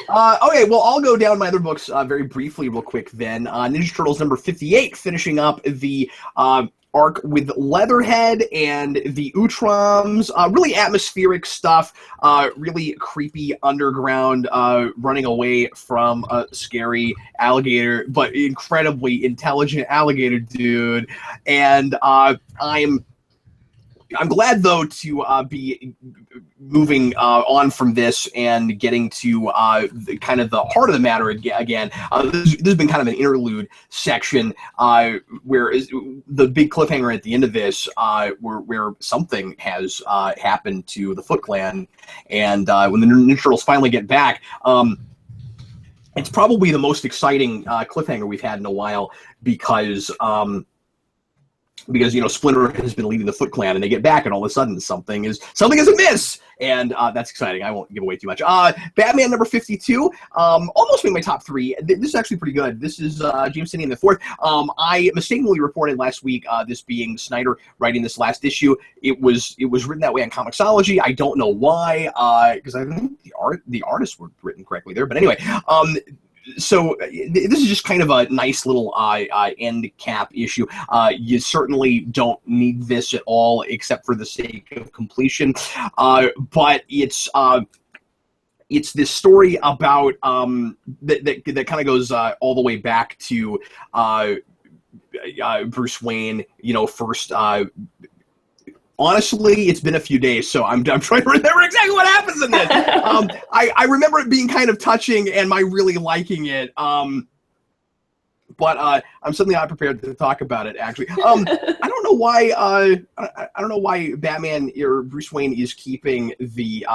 Speaker 1: well, I'll go down my other books very briefly real quick then. Ninja Turtles number 58, finishing up the arc with Leatherhead and the Utroms. Really atmospheric stuff, really creepy underground, running away from a scary alligator, but incredibly intelligent alligator dude. And I'm glad, though, to be moving on from this and getting to kind of the heart of the matter again. This has been kind of an interlude section where the big cliffhanger at the end of this, where something has happened to the Foot Clan, and when the Ninja Turtles finally get back, it's probably the most exciting cliffhanger we've had in a while, because Splinter has been leading the Foot Clan, and they get back, and all of a sudden something is amiss, and that's exciting. I won't give away too much. Batman number 52, almost made my top 3. This is actually pretty good. This is James Tynion IV. I mistakenly reported last week this being Snyder writing this last issue. It was written that way on Comixology. I don't know why, because I think the artists were written correctly there. But anyway, so this is just kind of a nice little end cap issue. You certainly don't need this at all, except for the sake of completion. But it's this story about that kind of goes all the way back to Bruce Wayne. First. Honestly, it's been a few days, so I'm trying to remember exactly what happens in this. I remember it being kind of touching and my really liking it. But I'm suddenly not prepared to talk about it. Actually, I don't know why. I don't know why Batman or Bruce Wayne is keeping the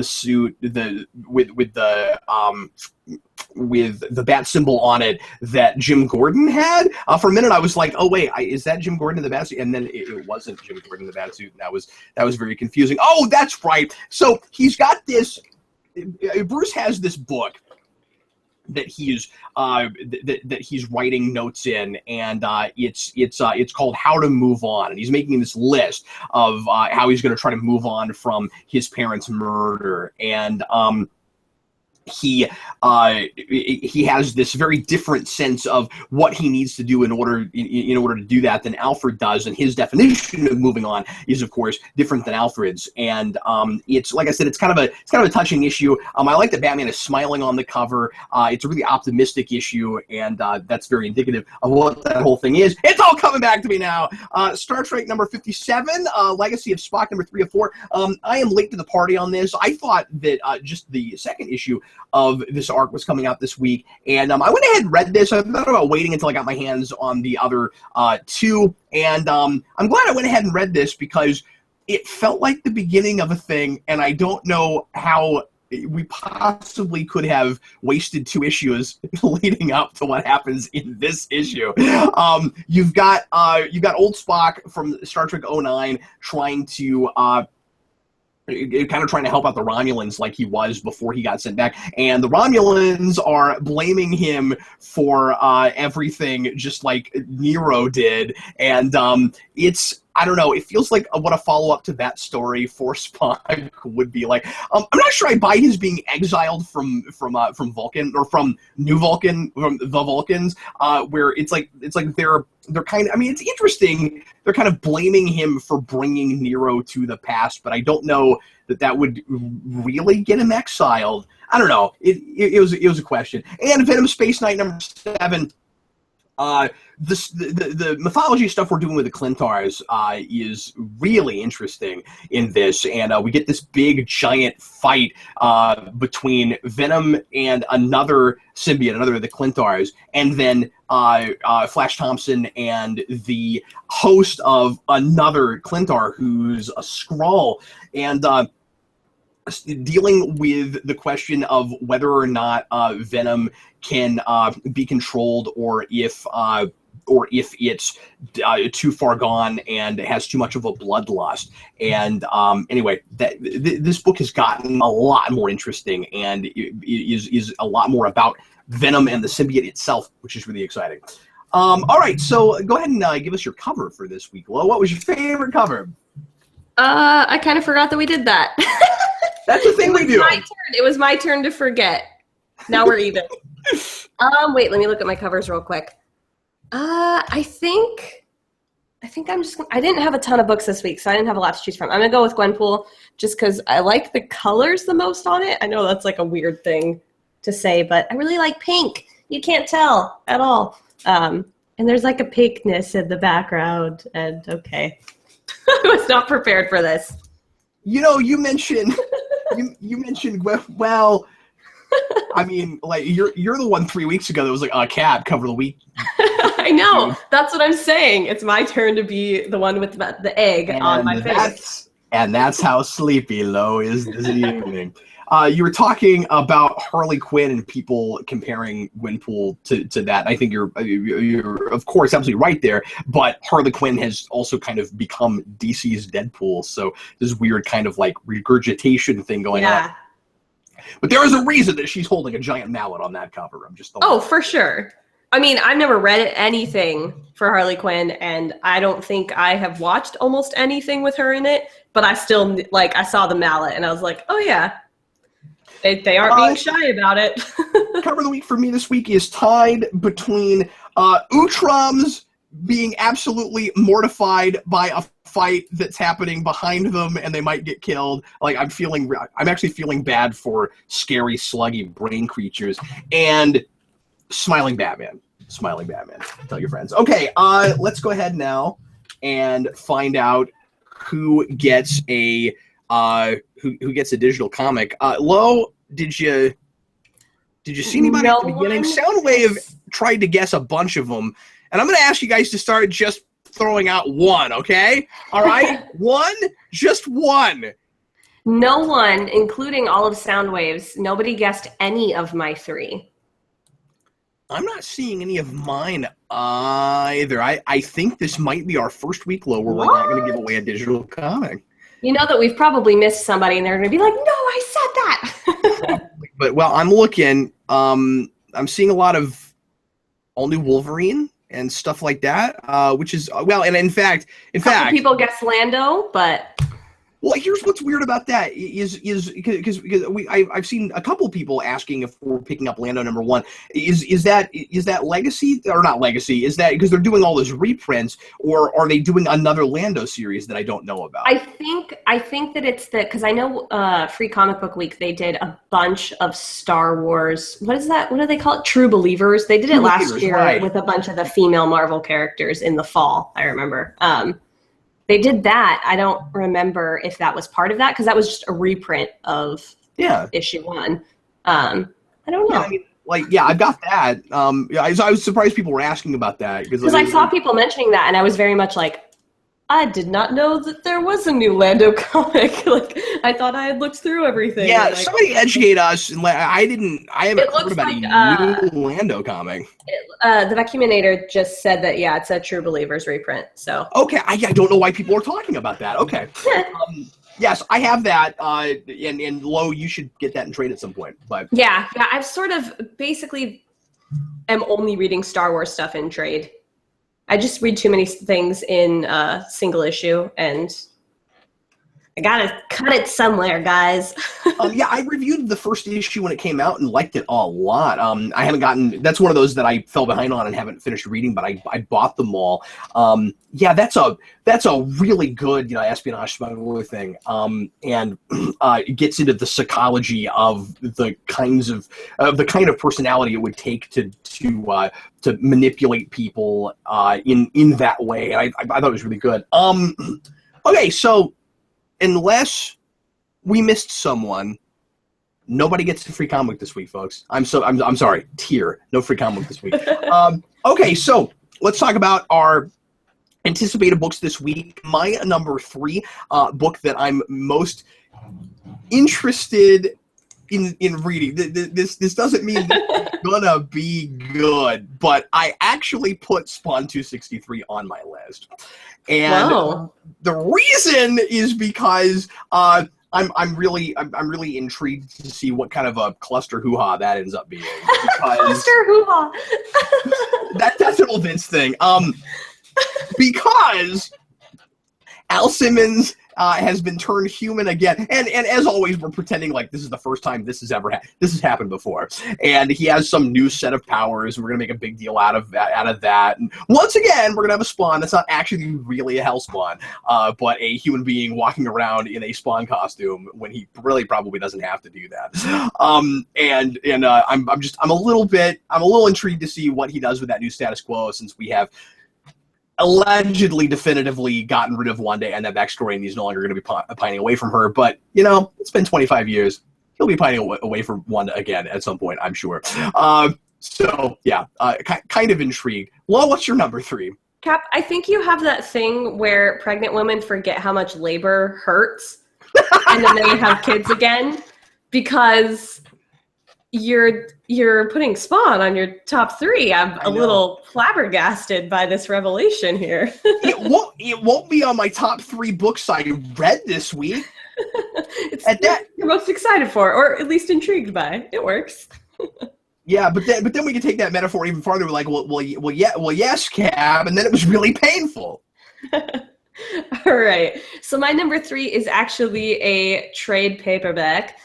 Speaker 1: suit with the bat symbol on it that Jim Gordon had. For a minute, I was like, "Oh wait, is that Jim Gordon in the bat suit?" And then it wasn't Jim Gordon in the bat suit, and that was very confusing. Oh, that's right. So he's got this. Bruce has this book that he's writing notes in, and it's called How to Move On, and he's making this list of how he's going to try to move on from his parents' murder, and he has this very different sense of what he needs to do in order to do that than Alfred does, and his definition of moving on is, of course, different than Alfred's. And it's, like I said, it's kind of a touching issue. I like that Batman is smiling on the cover. It's a really optimistic issue, and that's very indicative of what that whole thing is. It's all coming back to me now. Star Trek number 57, Legacy of Spock number 3 of 4. I am late to the party on this. I thought that just the second issue of this arc was coming out this week, and I went ahead and read this. I thought about waiting until I got my hands on the other two, and I'm glad I went ahead and read this, because it felt like the beginning of a thing, and I don't know how we possibly could have wasted 2 issues leading up to what happens in this issue. You've got old Spock from Star Trek 09 trying to help out the Romulans like he was before he got sent back. And the Romulans are blaming him for everything, just like Nero did. And I don't know, it feels like what a follow-up to that story for Spock would be like. I'm not sure I buy his being exiled from Vulcan, or from New Vulcan, from the Vulcans, where it's like they're kind of, I mean, it's interesting, they're kind of blaming him for bringing Nero to the past, but I don't know that would really get him exiled. I don't know. It was a question. And Venom Space Knight number 7. The mythology stuff we're doing with the Clintars is really interesting in this, and we get this big giant fight between Venom and another symbiote, another of the Clintars, and then Flash Thompson and the host of another Clintar who's a Skrull, and dealing with the question of whether or not Venom can be controlled, or if if it's too far gone and has too much of a bloodlust. And anyway, this book has gotten a lot more interesting and is a lot more about Venom and the symbiote itself, which is really exciting. All right, so go ahead and give us your cover for this week, Lo. What was your favorite cover?
Speaker 2: I kind of forgot that we did that.
Speaker 1: That's the thing we do.
Speaker 2: It was my turn to forget. Now we're even. Wait, let me look at my covers real quick. I think I'm just I didn't have a ton of books this week, so I didn't have a lot to choose from. I'm gonna go with Gwenpool just because I like the colors the most on it. I know that's like a weird thing to say, but I really like pink. You can't tell at all. And there's like a pinkness in the background, and okay. I was not prepared for this.
Speaker 1: You know, you mentioned well, I mean, like you're the one 3 weeks ago that was like a cat cover of the week.
Speaker 2: I know. That's what I'm saying. It's my turn to be the one with the egg on my face.
Speaker 1: And that's how sleepy Lo is this evening. You were talking about Harley Quinn and people comparing Gwenpool to that. I think you're of course absolutely right there. But Harley Quinn has also kind of become DC's Deadpool, so this weird kind of like regurgitation thing going on. But there is a reason that she's holding a giant mallet on that cover. I'm just
Speaker 2: for sure. I mean, I've never read anything for Harley Quinn, and I don't think I have watched almost anything with her in it. But I still I saw the mallet, and I was like, oh yeah. They aren't being shy about it.
Speaker 1: Cover of the week for me this week is tied between Utroms being absolutely mortified by a fight that's happening behind them and they might get killed. Like I'm actually feeling bad for scary, sluggy brain creatures, and Smiling Batman. Tell your friends. Okay, let's go ahead now and find out who gets a who gets a digital comic. Lo, did you see anybody at the beginning? Soundwave tried to guess a bunch of them, and I'm going to ask you guys to start just throwing out one, okay? All right? Just one.
Speaker 2: No one, including all of Soundwave's, nobody guessed any of my three.
Speaker 1: I'm not seeing any of mine either. I think this might be our first week, Lo, where we're not going to give away a digital comic.
Speaker 2: You know that we've probably missed somebody, and they're going to be like, no, I said that.
Speaker 1: But, well, I'm looking. I'm seeing a lot of all-new Wolverine and stuff like that, which is, well, and in fact,
Speaker 2: people guess Lando, but...
Speaker 1: Well, here's what's weird about that is because I've seen a couple people asking if we're picking up Lando #1. Is that Legacy or not Legacy? Is that because they're doing all those reprints, or are they doing another Lando series that I don't know about?
Speaker 2: I think that it's because I know Free Comic Book Week they did a bunch of Star Wars. What is that? What do they call it? True Believers. They did it last year with a bunch of the female Marvel characters in the fall. I remember. They did that. I don't remember if that was part of that because that was just a reprint of issue 1. I don't know.
Speaker 1: Yeah, I've got that. I was surprised people were asking about that
Speaker 2: because I saw people mentioning that, and I was very much like, I did not know that there was a new Lando comic. I thought I had looked through everything.
Speaker 1: Yeah, somebody educate us. I haven't heard about a new Lando comic.
Speaker 2: The Vacuuminator just said that, it's a True Believers reprint. So
Speaker 1: okay, I don't know why people are talking about that. Okay. Yes, I have that, and Lo, you should get that in trade at some point. But
Speaker 2: yeah, I've sort of basically am only reading Star Wars stuff in trade. I just read too many things in single issue, and I gotta cut it somewhere, guys.
Speaker 1: I reviewed the first issue when it came out and liked it a lot. I haven't gotten. That's one of those that I fell behind on and haven't finished reading, but I bought them all. That's a really good espionage smuggler thing. And it gets into the psychology of the kind of personality it would take to manipulate people in that way. I thought it was really good. Okay, so unless we missed someone, nobody gets a free comic this week, folks. I'm sorry, tier, no free comic this week. Okay, so let's talk about our anticipated books this week. My number 3 book that I'm most interested in reading. This doesn't mean that it's gonna be good, but I actually put Spawn 263 on my list, and the reason is because I'm really intrigued to see what kind of a cluster hoo-ha that ends up being.
Speaker 2: Cluster hoo-ha.
Speaker 1: That's an old Vince thing. Because Al Simmons has been turned human again, and as always, we're pretending like this is the first time this has ever this has happened before. And he has some new set of powers. We're gonna make a big deal out of that. And once again, we're gonna have a Spawn that's not actually really a Hell Spawn, but a human being walking around in a Spawn costume when he really probably doesn't have to do that. I'm a little intrigued to see what he does with that new status quo, since we have allegedly definitively gotten rid of Wanda and that backstory, and he's no longer going to be pining away from her. But, it's been 25 years. He'll be pining away from Wanda again at some point, I'm sure. So, yeah, kind of intrigued. Well, what's your number 3?
Speaker 2: Cap, I think you have that thing where pregnant women forget how much labor hurts, and then they have kids again, because you're putting Spawn on your top 3. I'm a little flabbergasted by this revelation here.
Speaker 1: It won't be on my top 3 books I read this week.
Speaker 2: You're most excited for, or at least intrigued by. It works.
Speaker 1: Yeah, but then we can take that metaphor even farther. We're like, well, yes, Cab, and then it was really painful.
Speaker 2: All right. So my number 3 is actually a trade paperback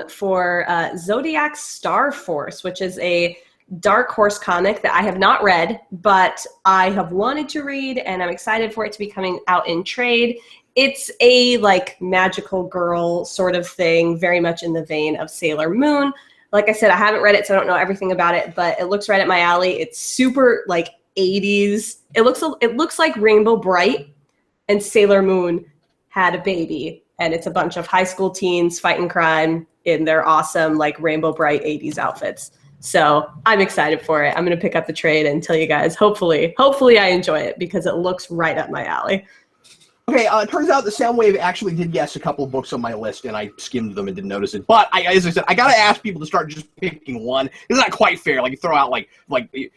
Speaker 2: for Zodiac Star Force, which is a Dark Horse comic that I have not read, but I have wanted to read, and I'm excited for it to be coming out in trade. It's a magical girl sort of thing, very much in the vein of Sailor Moon. Like I said, I haven't read it, so I don't know everything about it, but it looks right at my alley. It's super 80s. It looks like Rainbow Bright and Sailor Moon had a baby. And it's a bunch of high school teens fighting crime in their awesome, Rainbow Bright 80s outfits. So I'm excited for it. I'm going to pick up the trade and tell you guys, hopefully I enjoy it, because it looks right up my alley.
Speaker 1: Okay, it turns out the Soundwave actually did guess a couple of books on my list, and I skimmed them and didn't notice it. But as I said, I gotta ask people to start just picking one. It's not quite fair. You throw out you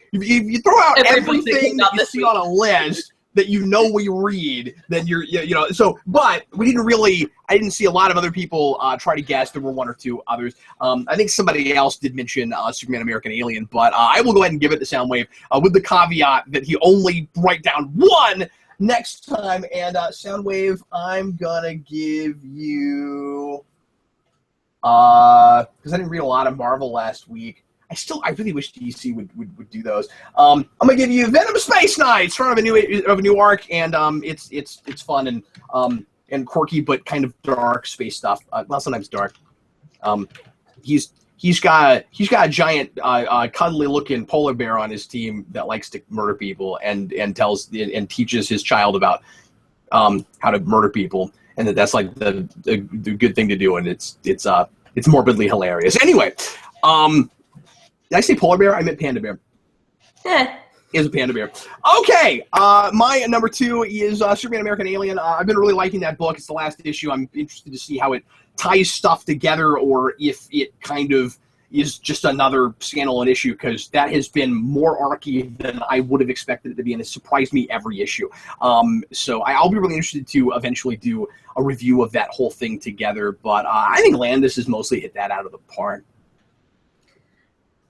Speaker 1: throw out everything that you see on a list that we read, then so, but we didn't really, I didn't see a lot of other people try to guess. There were one or two others. I think somebody else did mention Superman American Alien, but I will go ahead and give it to Soundwave with the caveat that he only write down one next time. And Soundwave, I'm gonna give you, because I didn't read a lot of Marvel last week. I really wish DC would do those. I'm gonna give you Venom Space Knight, start of a new arc, and it's fun and quirky, but kind of dark space stuff. Well, sometimes dark. He's got a giant cuddly looking polar bear on his team that likes to murder people and teaches his child about how to murder people, and that's the good thing to do, and it's morbidly hilarious. Anyway. Did I say polar bear? I meant panda bear. Is a panda bear. Okay, my number 2 is Superman American Alien. I've been really liking that book. It's the last issue. I'm interested to see how it ties stuff together, or if it kind of is just another standalone issue, because that has been more archy than I would have expected it to be, and it surprised me every issue. So I'll be really interested to eventually do a review of that whole thing together, but I think Landis has mostly hit that out of the park.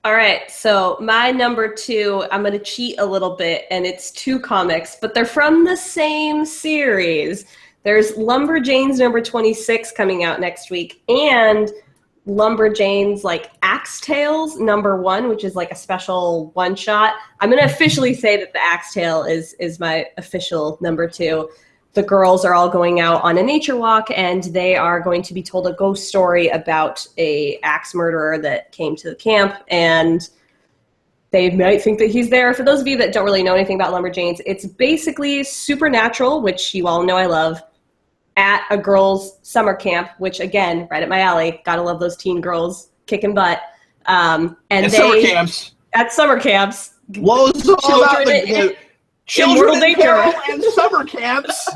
Speaker 2: All right, so my number 2, I'm going to cheat a little bit, and it's 2 comics, but they're from the same series. There's Lumberjanes number 26 coming out next week, and Lumberjanes Axe Tales number 1, which is a special one-shot. I'm going to officially say that the Axe Tale is my official number 2. The girls are all going out on a nature walk, and they are going to be told a ghost story about a axe murderer that came to the camp, and they might think that he's there. For those of you that don't really know anything about Lumberjanes, it's basically Supernatural, which you all know I love, at a girls' summer camp, which, again, right at my alley. Gotta love those teen girls kicking butt.
Speaker 1: Summer camps.
Speaker 2: At summer camps.
Speaker 1: Lowe's all about the children in peril and summer camps.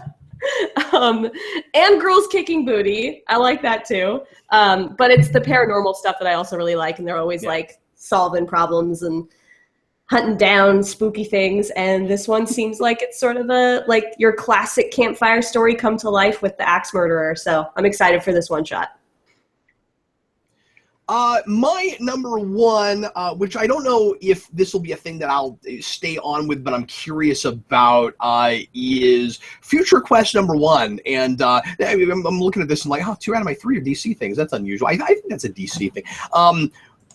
Speaker 2: And girls kicking booty. I like that too. But it's the paranormal stuff that I also really like, and they're always like solving problems and hunting down spooky things. And this one seems like it's sort of a like your classic campfire story come to life with the axe murderer. So I'm excited for this one shot.
Speaker 1: My number one, which I don't know if this will be a thing that I'll stay on with, but I'm curious about, is Future Quest number one. And I'm looking at this and like, oh, 2 out of my 3 are DC things. That's unusual. I think that's a DC thing.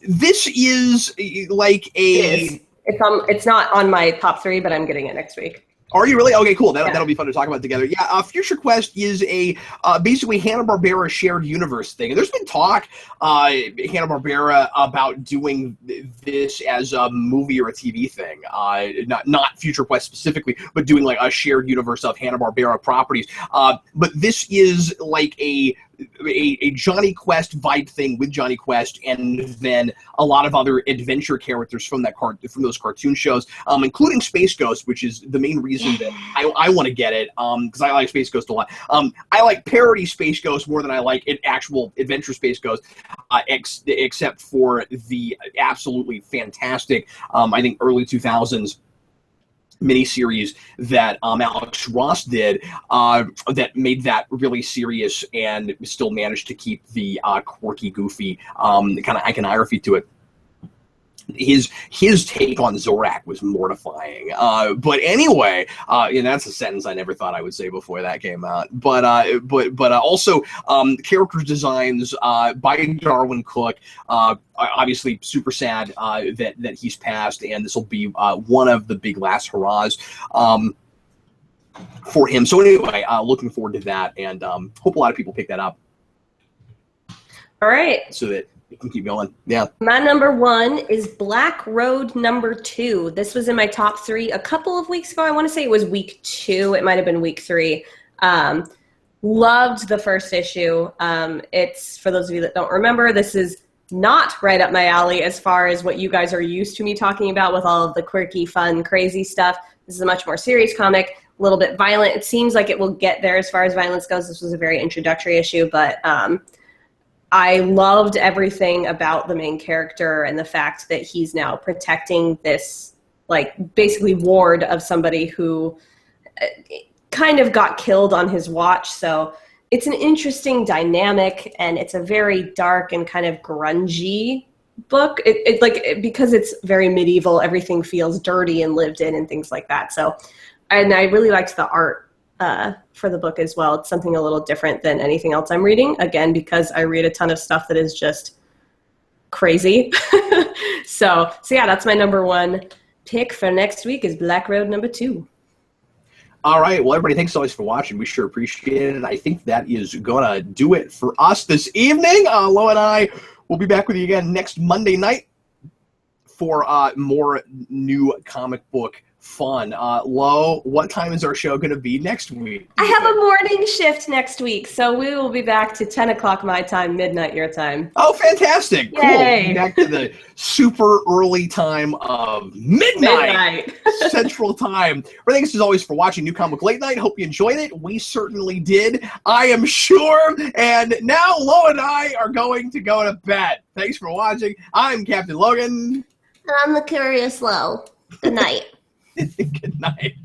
Speaker 1: This is like a...
Speaker 2: It's not on my top 3, but I'm getting it next week.
Speaker 1: Are you really? Okay, cool. That'll be fun to talk about together. Yeah, Future Quest is a basically Hanna-Barbera shared universe thing. And there's been talk, Hanna-Barbera, about doing this as a movie or a TV thing. Not Future Quest specifically, but doing like a shared universe of Hanna-Barbera properties. But this is like a Johnny Quest vibe thing with Johnny Quest, and then a lot of other adventure characters from from those cartoon shows, including Space Ghost, which is the main reason that I want to get it, because I like Space Ghost a lot. I like parody Space Ghost more than I like actual adventure Space Ghost, except for the absolutely fantastic, I think, early 2000s miniseries that Alex Ross did that made that really serious and still managed to keep the quirky, goofy kind of iconography to it. His take on Zorak was mortifying. But anyway, and that's a sentence I never thought I would say before that came out. But also character designs by Darwin Cook. Obviously, super sad that he's passed, and this will be one of the big last hurrahs for him. So anyway, looking forward to that, and hope a lot of people pick that up.
Speaker 2: All right.
Speaker 1: So that you can keep going. Yeah.
Speaker 2: My number 1 is Black Road number 2. This was in my top 3 a couple of weeks ago. I want to say it was week 2. It might have been week 3. Loved the first issue. It's, for those of you that don't remember, this is not right up my alley as far as what you guys are used to me talking about with all of the quirky, fun, crazy stuff. This is a much more serious comic, a little bit violent. It seems like it will get there as far as violence goes. This was a very introductory issue, but I loved everything about the main character and the fact that he's now protecting this, like, basically ward of somebody who kind of got killed on his watch. So it's an interesting dynamic, and it's a very dark and kind of grungy book. Because it's very medieval, everything feels dirty and lived in and things like that. So, and I really liked the art for the book as well. It's something a little different than anything else I'm reading, again, because I read a ton of stuff that is just crazy. so yeah, that's my number 1 pick for next week is Black Road number 2.
Speaker 1: All right. Well, everybody, thanks so much for watching. We sure appreciate it. I think that is going to do it for us this evening. Lo and I will be back with you again next Monday night for more new comic book fun. Lo, what time is our show going to be next week?
Speaker 2: I have a morning shift next week, so we will be back to 10 o'clock my time, midnight your time.
Speaker 1: Oh, fantastic.
Speaker 2: Yay.
Speaker 1: Cool. We'll be back to the super early time of midnight. Central time. Well, thanks as always for watching New Comic Late Night. Hope you enjoyed it. We certainly did, I am sure. And now Lo and I are going to go to bed. Thanks for watching. I'm Captain Logan.
Speaker 2: I'm the Curious Lo. Good night.
Speaker 1: Good night.